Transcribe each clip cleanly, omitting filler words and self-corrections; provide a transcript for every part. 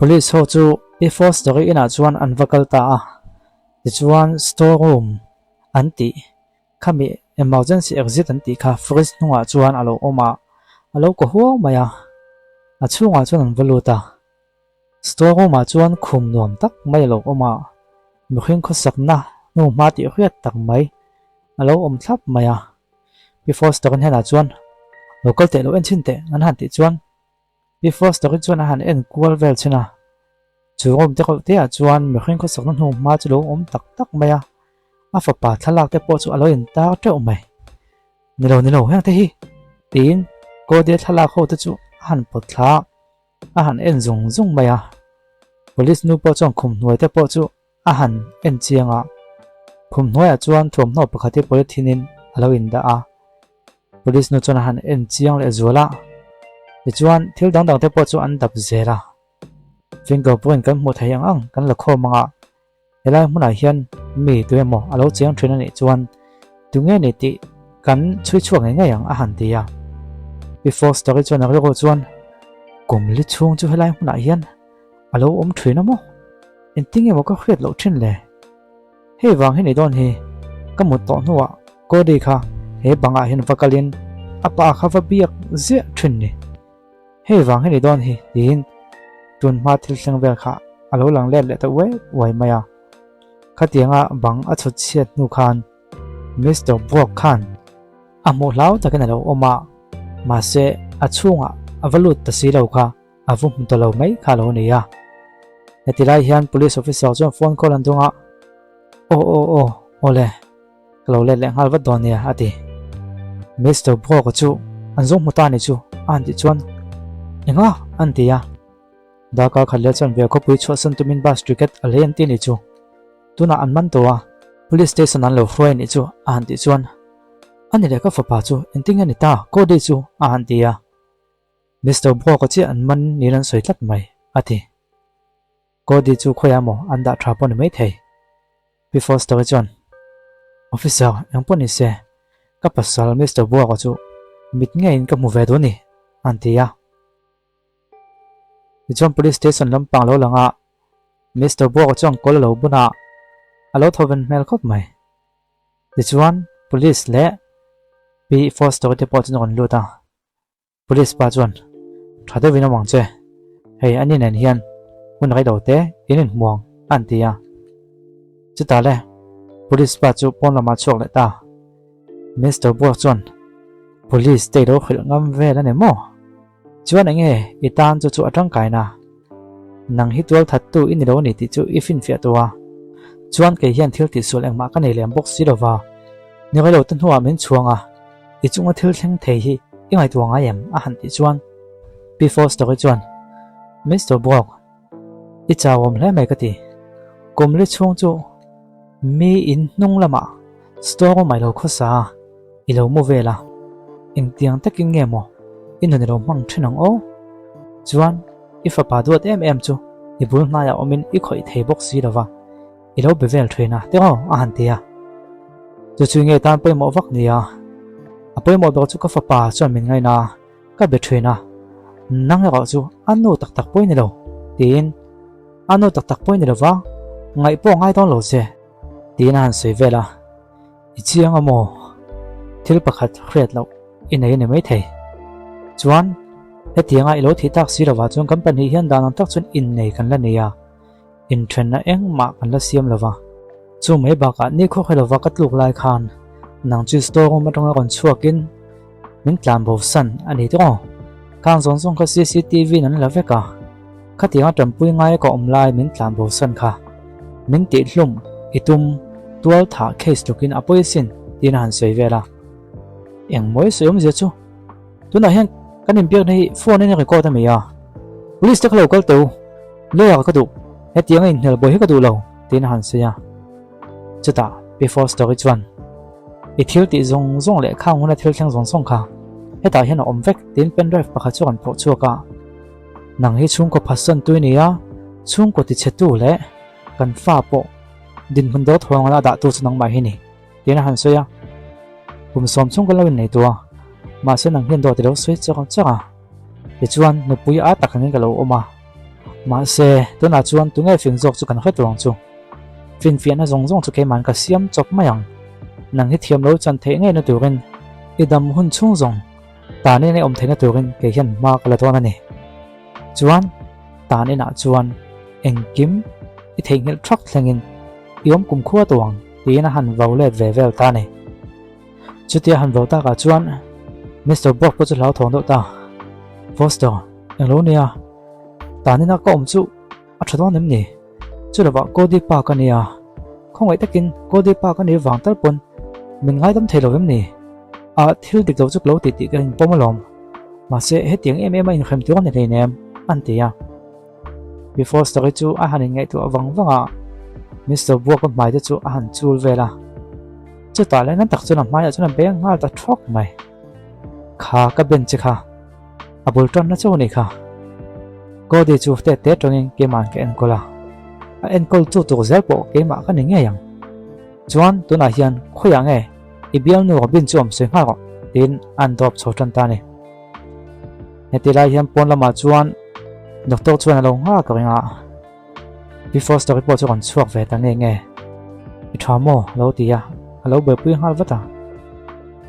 police ho chu before story ina chuan an vakal ta a ti chuan storeroom an ti khami emergency exit an ti kha fridge nuwa chuan alo oma alo ko huwa maya a chunga chuan an valuta storeroom a chuan khum nuam tak mai lo oma mukhin kho sakna nu ma ti hriat tak mai alo om thlap maya before story hena chuan local te lo en chin te an han ti chuan before story chuan a han en kual vel china chu om te ko te a chuan mukhin kho sakna nu ma chu lo om tak tak maya a fa pa thalak te po chu alo in ta teu mai nilo hang te hi tin ko de thalak ho te chu han pot thla a han en zung maya police nu po chong khum hnuai te po chu a han en chianga khum hnuai a chuan thum no pakhati polythene in alo in da a police nu chuan a han en chiang le zuala ti chuan thil dang te po chu an dap zera fingerprint kan hmu thei ang kan la kho manga helai hmuna hian mi tuemo alo chiang thin ani chuan tunge ni ti kan chui chuang ngai ang a han tia before story chuan aro chuan kumli chung chu helai hmuna hian alo thina mo enting emo ka khret lo thin le he wang he ni don hi kamut to nuwa ko di kha he banga hin vakalin apa kha va biak ze thin ni he wang he ni don hi tin tun ma thil thleng vel kha alo lang le ta wai maya khatianga bang a chut chiat nu khan Mr. Brock khan amo lau takan alo oma ma se achunga avalut ta si lo kha avum to lo mai kha lo ni ya hetilai hian police officer chuan phone call an dunga ole kalo le ngal wa don ya ati Mr. Brock chu anjong muta ni chu an ti chuan enga an ti ya da ka khalle chan ve ko pui chho san tumin bus ticket alen ti ni chu tuna an man to wa police station an lo hruai ni chu an ti chuan ani le ka fa pa chu enting ani ta ko de chu an ti ya Mr. Brock chi an man ni lan soi tlat mai ati ko di chu khoya mo an da thra pon mai thei before story chuan officer yang pon ni se ka pasal Mr. Brock chu mit nge in ka mu ve do ni an ti ya John police station lampang lo langa Mr. Brock chong kol lo buna alo Thlarauvin mel khop mai ti chuan police le before story te pot non luta police pa chuan thade wina wang che hei ani nen hian hun rai do te in muang an tia chuta le police pa chu pon lama chok le ta Mr. Brock chuan police te do khil ngam ve la ne mo chuan ange itan chu atang kaina nang hi tual that tu in ro ni ti chu ifin fia towa chuan ke hian thil ti sul engma ka nei lem box si lova ni ga lo tan huwa men chuanga i chunga thil thleng thei hi ingai tuanga yam a han ti chuan before story chuan Mr. Brock i chawom hle mai ka ti komli chung chu mi in nung lama store mai lo khosa i lo mu vela in tiang takin nge mo in lo mang thinang o chuan ifa pa duat em chu i bul na ya omin i khoi thei box si lova i lo bevel thina te ho a han tia chu chu nge tan poi mo vak nia a poi mo do chu ka fa pa chuan min ngai na ka be thina nang ro chu anu tak poi ni lo tin anu tak poi ni lova ngai po ngai don lo che tin han sei vela i chiang amo thil pakhat khret lo in ei ne mai thei chuan hetianga ilo thi tak si lova chuan company hian dan tak chuan in nei kan la nia in thren na eng ma kan la siam lova chu mai ba ka ni kho khelova ka tluk lai khan nang chu store ma tonga kon chuakin min tlam bo san ani to kang zong zong ka CCTV nan la veka khatianga tampui ngai ko omlai min tlam bo san kha min ti hlum itum tual tha case lukin apoi sin tin han sei vela eng moi soyom je chu tuna hian kanin biak nei phone ni record ami ya police tak local to le ya ka du hetiang in hel boy ka du lo tin han se ya chuta before story chuan i thil ti zong le khang huna thil thlang zong kha heta hian om vek tin pen drive pakha chuan pho chuaka nang hi chung ko phasan tu ni ya chung ko ti chetu le kan fa po din hun do thong la da tu chunang mai hi ni tin han se ya kum som chung ka lawin nei tua ma se nang hian do ti lo soi chaw chawa ti chuan nu pui a takhani ka lo oma mà xe tôi là chuan tôi nghe phim dọc cho cần hết ruộng chu phim phiền nó rong rong cho cái màn cả xiêm chọc mày ang nàng hít thiêm lâu chân thế nghe nó tuổi gần idam hun chung rong ta nên ông thấy nó tuổi gần cái hiện mà cái là thôi này chuan ta nên chuan anh kim ít thấy nghĩa truck lên yếm cùng khua tuồng tí nó hằn vào lên về ta này chút tia hằn vào ta cả chuan Mr. Bob có chút lão thòng đâu ta Foster anh lâu nè ta nên có ông chú à thật đó nếm nhỉ chú là vợ cô đi pa cái nè không phải tất kinh cô đi pa cái nè vàng tất bún mình ngay tấm thề rồi nếm nhỉ à thiếu được đâu chút lâu thì cái hình bông lòm mà sẽ hết tiếng em anh khám tiếng này nè anh tí à before story chú à hành ngay tụi vắng vắng à Mr. Bob có máy cho chú à hành chú về là chú ta lại nắm tặc chú làm máy chú làm bé ngay ta truck mày khá cái bên chứ khá à bùi tròn nó chú này khá cô đi chú tết tết trong cái màn cái anh cô là anh cô chú tụ dễ bộ cái mà cái này nghe rằng chuan tôi nói hiện khỏe nghe ibiang nu bin chu am se nga ko tin an top cho tan ta ne heti lai hian pon lama chuan doctor chuan lo nga ka nga before story po chu kon chuak ve ta nge I thamo lo tia alo be pui hal vata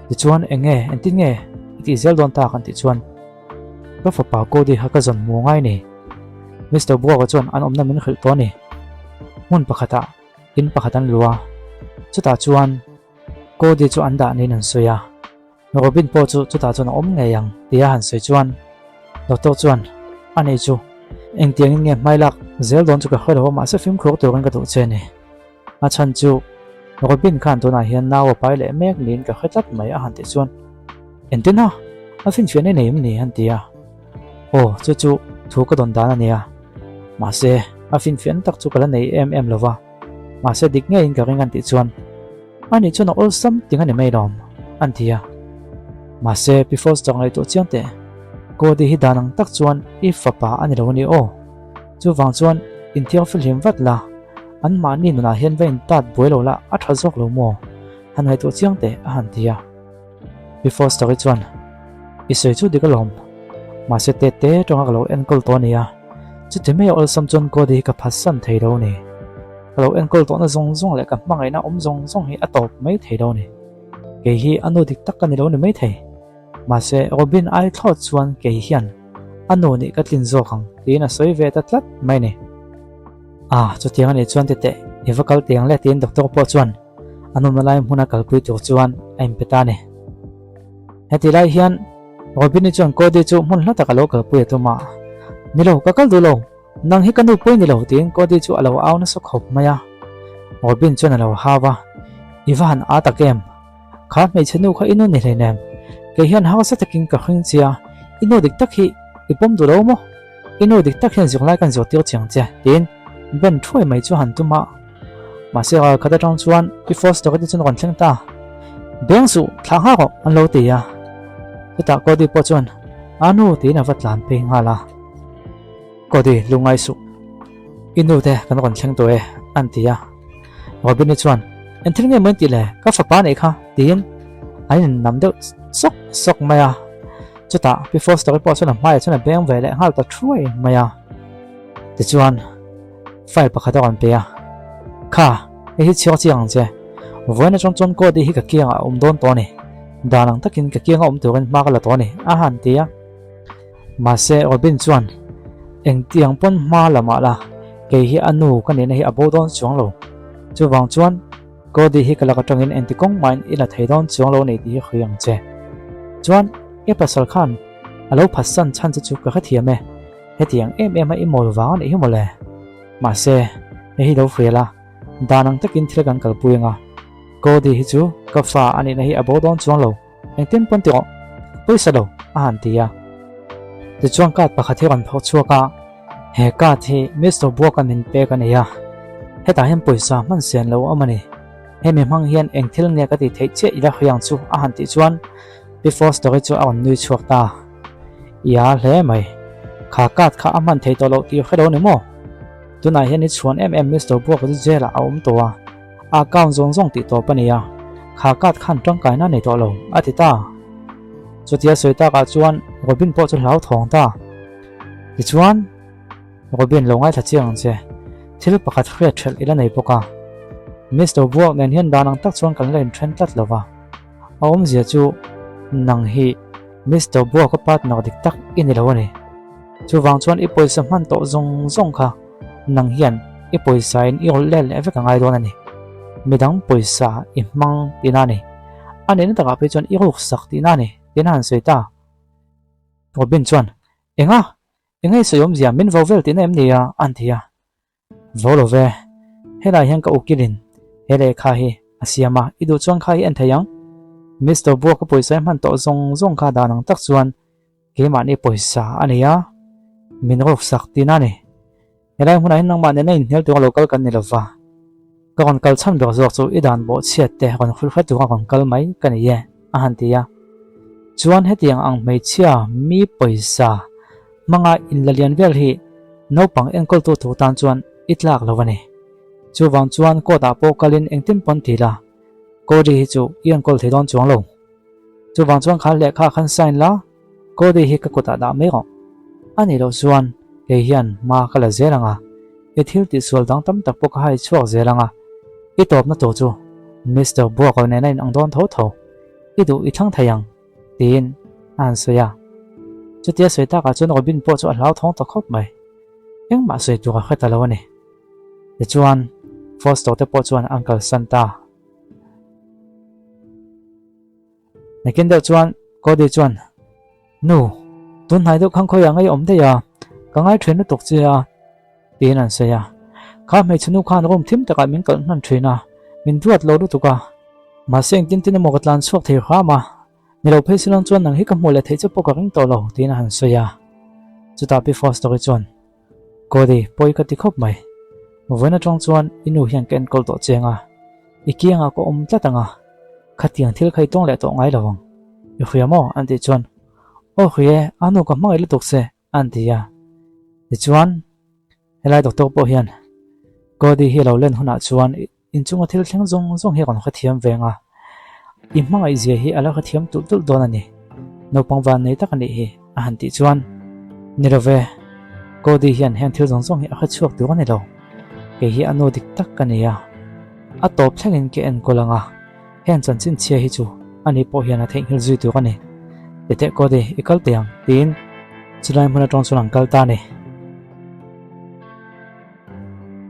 ti chuan enge an tin nge ti zel don ta kan ti chuan ka fa pa ko di ha ka zon mu ngai ni Mr. Bo ko chuan an omna min khil to ni mun pakhata in pakhatan lua chuta chuan cô đi cho anh đã nên hẳn suy à nó bin po cho ta cho nó ốm ngày yang tia hẳn suy chuan nó to chuan anh ấy chú anh tiếng nghe mai lạc dễ đón cho cái khơi đó mà sẽ phim khổ từ cái tổ trên này à chân chú nó bin khan tôi này hiện nào phải lẽ mẹ liền cái khơi tắt mấy hẳn thì chuan anh tin ha anh phim chuyện này này hẳn tia ồ chú thu cái đòn đá này à mà sẽ anh phim chuyện tắc chú cái này em là va mà sẽ đích nghe cái ngăn thì chuan anh ấy cho nó awesome tiếng anh này đom anh thia mà xe before start lại tổ chức thế cô đi hít năng tắc chuan if papa anh đâu ni ô chú vàng chuan in theo phim vắt là anh mà nhìn là hiện về tạt buổi lâu là ắt hơi dốc lâu mò anh hay tổ chức thế anh thia before start chuan isoi chú đi cái lom mà xe tết tết trong cái lỗ anh câu to này à chú thấy mấy awesome chuan cô đi cái pasal thấy đâu nè kalau anh cô nó rong lại gặp mang nó rong hi atop mấy thầy đâu nè cái hi anh nuôi tắc cái này đâu nè mấy thầy mà sẽ Robin ai thought chuan cái hiền anh nuôi nè cái tin zo khang tí là soi về tắt lát mấy nè à cho tiếng này chuan tệ nếu có tiếng lại tiếng doctor po chuan anh nuôi lại muốn cái quy tổ chuan anh beta nè hết thì lại hiền Robin chuan cô đi chu muốn lát cái lỗ cái quy tổ mà ni lo cái đồ lo nang hi kanu point ni lo ting ko di chu alo aw na so khop maya Robin chu na lo hawa ivan ata kem kha me chenu kha inu ni hlenem ke hian hawa sa taking ka khing chia inu dik tak hi ipom du lo mo inu dik tak hian zung lai kan zo tir chiang che tin ben thoi mai chu han tuma ma se ga khata tang chuan before stock ti chun kon thleng ta beng su thla ha ko an lo ti ya ta ko di po chuan anu ti na vat lam pe nga la có đi lúc ngay sụp inu thế cái nó còn chẳng tuổi anh tí à Robin đi chuan anh thấy nghe mấy tí lệ các phật bán này kha tiền anh nằm được sốc mày à cho ta before story po cho làm mai cho làm beng về lại hai ta trôi mày à thì chuan phải bắt khởi động bia kha cái hít chiao chiang chứ với nó trong cô đi hít cái kia ông đón to này đàn năng tất nhiên cái kia ông tuổi mà cái là to này à anh tí à mà sẽ Robin chuan anh tiếng pon ma là mà là cái hi anu cái này hi abo don chuang lo chu wang chuan ko di hi kala ka tangin anh ti kong main ila thei don chuang lo nei ti khuyang che chuan e pasal khan alo phasan chan chu ka khathiam me he tiang em ai mol wa nei hi mole ma se hi do friela danang takin thilgan kal puinga ko di hi chu ka fa ani na hi abo don chuang lo anh tin pon ti poisa lo an ti ya the chuang kat pakhat he kan phok chuaka he ka thi Mr. Bo kan min pe kan ya heta hem poisa man sen lo amani he me mang hian eng thil nge ka ti thei che ila khuyang chu a han ti chuan before story chu awan nui chuak ta ya hle mai kha kat kha aman thei to lo ti khado ne mo tunai hian ni chuan Mr. Bo ka jela aum to a account zong ti to pania kha kat khan tang kai na nei to lo atita cho tia soi ta ka chuan Robin po chu lau thong ta ti chuan Robin lo ngai tha chiang che thil pakhat hriat thel ila nei poka Mr. Buak nen hian danang tak chuan kan len thren tlat lova awm zia chu nang hi Mr. Buak ko partner dik tak ini lo ani chu wang chuan i poisa man to zong zong kha nang hian i poisa in i ol lel evek angai don ani midang poisa i mang tinani anin taka pe chuan i ruk sak tinani tinan seita Robin chuan engai sayom zia min vovel tin em nia anthia volove helai hian ka ukilin hele kha hi asiama idu chuan kha hi an thayang Mr. Buak ko poisa man to zong zong kha danang tak chuan ke mani poisa ania min ruk sak tinani helai huna hin nang ma ne nei hel tu local kan ni lova ka kon kal chan ber zok chu idan bo chiat te kon khul khat tu kon kal mai kan ye a han tia chuan hetiang ang mei chia mi poisa manga in lalian vel hi no pang enkol tu tu tan chuan itlak lovani chu wang chuan ko da po kalin engtim pon thila ko ri hi chu ian kol thedon chuang lo chu wang chuan khal le kha khan sign la ko ri hi ka ko ta da me ro ani lo chuan ke hian ma kala zelanga e thil ti sual dang tam tak po ka hai chuak zelanga i top na to chu Mr. Buak ko ne nain ang don tho tho i du i thang thayang tin an soya chu tia soita ka chun Robin po chu a hlau thong to khop mai eng ma soi tu ka khata lo ni e chuan first to te po chuan Uncle Santa nekin de chuan ko de chuan nu tun hai do khang khoi angai om de ya ka ngai thrin na tok chia tin an soya kha me chunu khan rom thim taka min kal nan thina min duat lo du tuka ma seng tin tin mo katlan suak thei kha ma ni lo phei silang chuan nang hi ka mole thei chu poka ring to lo tin han soya chuta pi first story chuan ko de poi ka ti khop mai movena tong chuan inu hian ken kol to chenga ikianga ko om tlatanga khatiang thil khai tong le to ngai lawang i khuyamo anti chuan o khuye anu ka mai le tok se antia i chuan helai doktor po hian ko di hi lo len huna chuan in chunga thil thleng zong zong hi kon khathiam venga i hmanga i zia hi ala khathiam tul tul don ani no pangwan nei tak ani hi a han ti chuan nirove ko di hian hen thil zong zong hi a kha chuak tu ani lo ke hi anu dik tak kania a top thlengin ke en kolanga hen chan chin chia hi chu ani po hian a theng hil zui tu ani ete ko di ikal tiang tin chulai muna tong chulang kal ta ni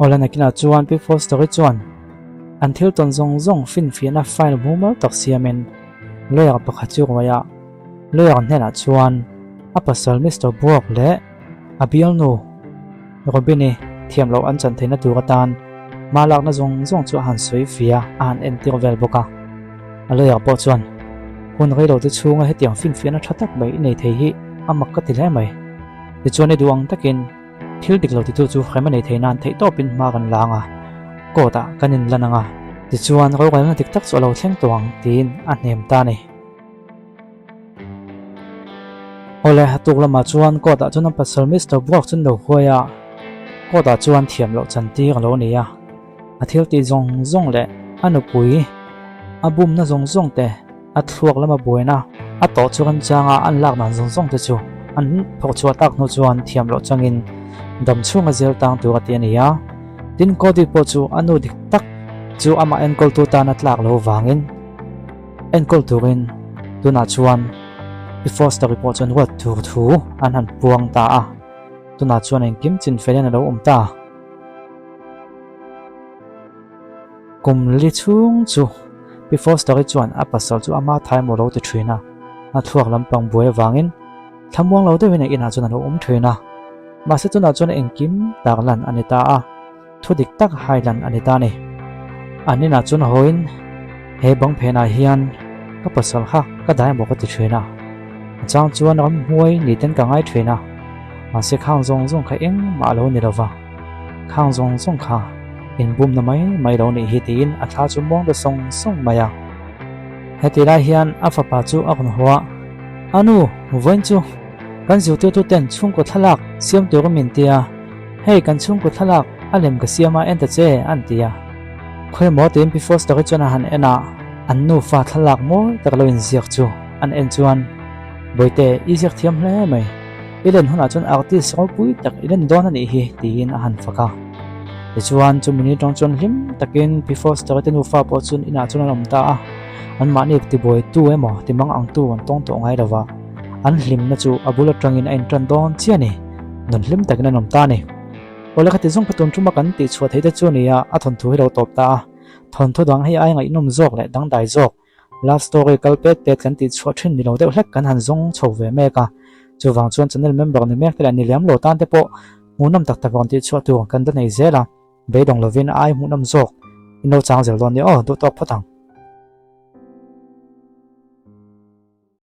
ola nakina chuan pi first story chuan until ton zong zong fin fiana file boomer tak siamen loya pakha chu maya loya hena chuan a pasal Mr. Buak le abial no robini thiam lo an chan theina tu katan malak na zong zong chu han soi fia an entir vel boka aloya po chuan hun rei lo te chunga hetiang fin fiana thatak mai nei thei hi amak ka ti hle mai ti chuan e duang takin thil dik lo ti tu chu khaima nei theinan thei to pin ma kan langa ko ta kanin lananga ti chuan ro gal na tik tak chu lo thleng tuang tin a hnem ta ni ole hatuk lama chuan ko ta chuna pasal Mr. Buak chun lo khoya ko ta chuan thiam lo chan ti lo nia a thil ti zong zong le anu pui a bum na zong zong te a thluak lama boina a to chuan changa an lak nan zong zong te chu an phok chua tak no chuan thiam lo changin dam chunga zel tang tu ati ania tin ko di po chu anu dik tak chu ama enkol tu ta na tlak lo wangin enkol turin tuna chuan before story po chuan wat tur thu an han puang ta a tuna chuan en kim chin felen lo ta kum li chung chu before story chuan a pasal chu ama thai mo lo te thina a thuak lampang buai wangin thamuang lo de wina ina chuan lo thina ma se tuna chuan en kim taklan anita a thudik tak hailan anita ni anina chun hoin he bang phena hian ka pasal kha ka dai mo ka ti thina chang chuan ram huai ni ten ka ngai thina ma se khang zong zong kha eng ma lo ni lova khang zong zong kha in bum na mai lo ni hi tin a tha chu mong da song song maya heti lai hian a fa pa chu a kon huwa anu wen chu kan zu tu tu ten chung ko thalak siam tu ko min tia hei kan chung ko thalak alem ka siama enta che an tia khoi mo tin before story chona han ena an nu fa thalak mo tak lo in ziak chu an en chuan boite i ziak thiam hle mai ilen huna chun artist ko pui tak ilen don ani hi tin a han faka ti chuan chumuni tong chon hlim takin before story ten ufa po chun ina chun an omta a an mani tibuai tu emo timang ang tu an tong to ngai dawa an hlim na chu abula tangin a intran don chiani non hlim takin an omta ni ola khati zong patun chuma kan ti chhuat heita chu nia a thon thu hilo top ta thon thu dang hei ai ngai nom jok le dang dai jok love story kalpet pet kan ti chhuat thin ni lo de hlek kan han zong chho ve me ka chu wang chuan channel member ni mek fel ni liam lo tan te po munam tak tak wan ti chhuat tu kan da nei zela be dong lovin ai munam jok ino chang zel don ni o do top phatang